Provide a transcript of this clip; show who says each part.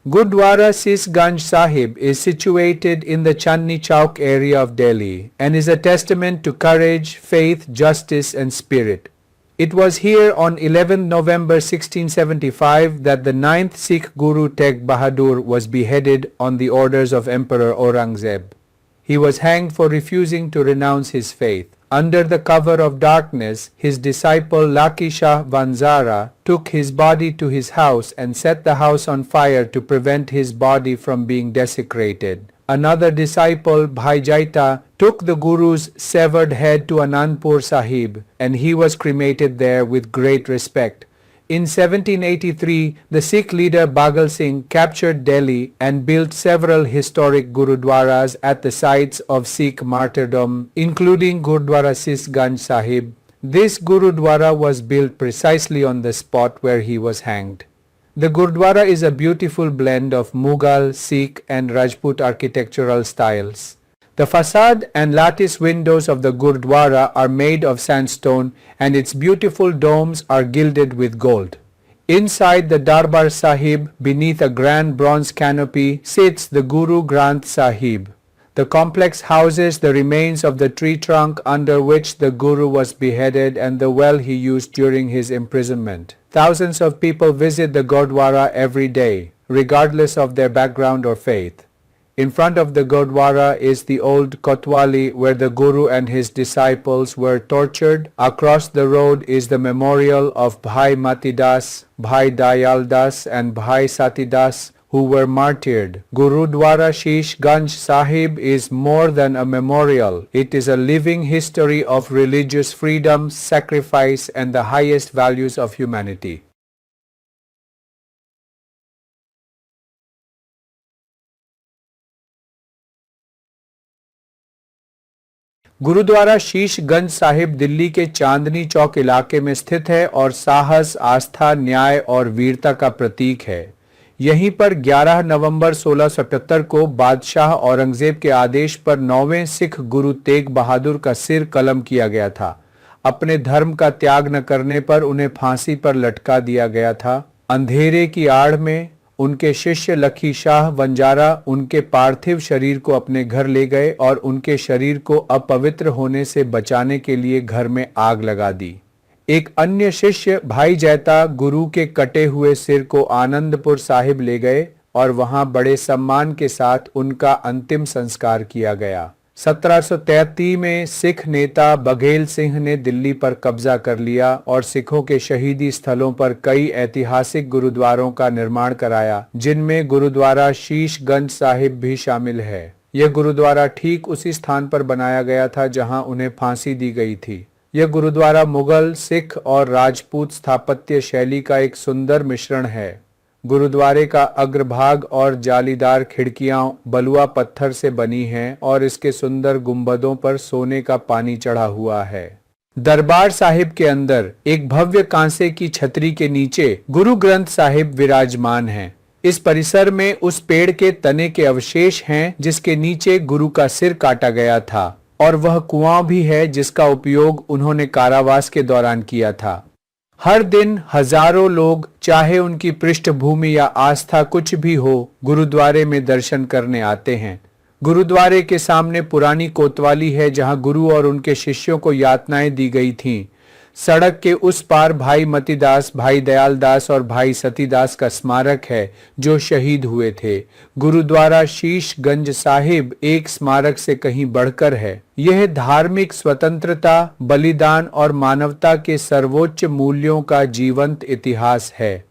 Speaker 1: Gurdwara Sisganj Sahib is situated in the Chandni Chowk area of Delhi and is a testament to courage, faith, justice and spirit. It was here on 11 November 1675 that the 9th Sikh Guru Tegh Bahadur was beheaded on the orders of Emperor Aurangzeb. He was hanged for refusing to renounce his faith. Under the cover of darkness, his disciple Laki Shah Vanzara took his body to his house and set the house on fire to prevent his body from being desecrated. Another disciple, Bhai Jaita, took the Guru's severed head to Anandpur Sahib and he was cremated there with great respect. In 1783, the Sikh leader Bagal Singh captured Delhi and built several historic Gurudwaras at the sites of Sikh martyrdom, including Gurdwara Sisganj Sahib. This Gurudwara was built precisely on the spot where he was hanged. The Gurdwara is a beautiful blend of Mughal, Sikh and Rajput architectural styles. The facade and lattice windows of the Gurdwara are made of sandstone and its beautiful domes are gilded with gold. Inside the Darbar Sahib, beneath a grand bronze canopy, sits the Guru Granth Sahib. The complex houses the remains of the tree trunk under which the Guru was beheaded and the well he used during his imprisonment. Thousands of people visit the Gurdwara every day, regardless of their background or faith. In front of the Gurdwara is the old Kotwali where the Guru and his disciples were tortured. Across the road is the memorial of Bhai Matidas, Bhai Dayaldas and Bhai Satidas who were martyred. Gurudwara Sheesh Ganj Sahib is more than a memorial. It is a living history of religious freedom, sacrifice and the highest values of humanity. Gurdwara Sheeshganj Sahib Delhi के चांदनी चौक इलाके में स्थित है और साहस, आस्था, न्याय और वीरता का प्रतीक है। यहीं पर 11 नवंबर 1675 को बादशाह औरंगजेब के आदेश पर 9वें सिख गुरु तेग बहादुर का सिर कलम किया गया था। अपने धर्म का त्याग न करने पर उन्हें फांसी पर लटका दिया गया था। अंधेरे की आड़ में उनके शिष्य लखी शाह वंजारा उनके पार्थिव शरीर को अपने घर ले गए और उनके शरीर को अपवित्र होने से बचाने के लिए घर में आग लगा दी। एक अन्य शिष्य भाई जैता गुरु के कटे हुए सिर को आनंदपुर साहिब ले गए और वहां बड़े सम्मान के साथ उनका अंतिम संस्कार किया गया। 1733 में सिख नेता बघेल सिंह ने दिल्ली पर कब्जा कर लिया और सिखों के शहीदी स्थलों पर कई ऐतिहासिक गुरुद्वारों का निर्माण कराया, जिनमें गुरुद्वारा शीशगंज साहिब भी शामिल है। यह गुरुद्वारा ठीक उसी स्थान पर बनाया गया था जहां उन्हें फांसी दी गई थी। यह गुरुद्वारा मुगल, सिख और राजपूत स्थापत्य शैली का एक सुंदर मिश्रण है। गुरुद्वारे का अग्रभाग और जालीदार खिड़कियां बलुआ पत्थर से बनी हैं और इसके सुंदर गुंबदों पर सोने का पानी चढ़ा हुआ है। दरबार साहिब के अंदर एक भव्य कांसे की छतरी के नीचे गुरु ग्रंथ साहिब विराजमान हैं। इस परिसर में उस पेड़ के तने के अवशेष हैं जिसके नीचे गुरु का सिर काटा गया था और वह कुआं भी है जिसका उपयोग उन्होंने कारावास के दौरान किया था। हर दिन हजारों लोग, चाहे उनकी पृष्ठभूमि या आस्था कुछ भी हो, गुरुद्वारे में दर्शन करने आते हैं। गुरुद्वारे के सामने पुरानी कोतवाली है जहां गुरु और उनके शिष्यों को यातनाएं दी गई थीं। सड़क के उस पार भाई मतीदास, भाई दयालदास और भाई सतीदास का स्मारक है जो शहीद हुए थे। गुरुद्वारा शीशगंज साहिब एक स्मारक से कहीं बढ़कर है। यह धार्मिक स्वतंत्रता, बलिदान और मानवता के सर्वोच्च मूल्यों का जीवंत इतिहास है।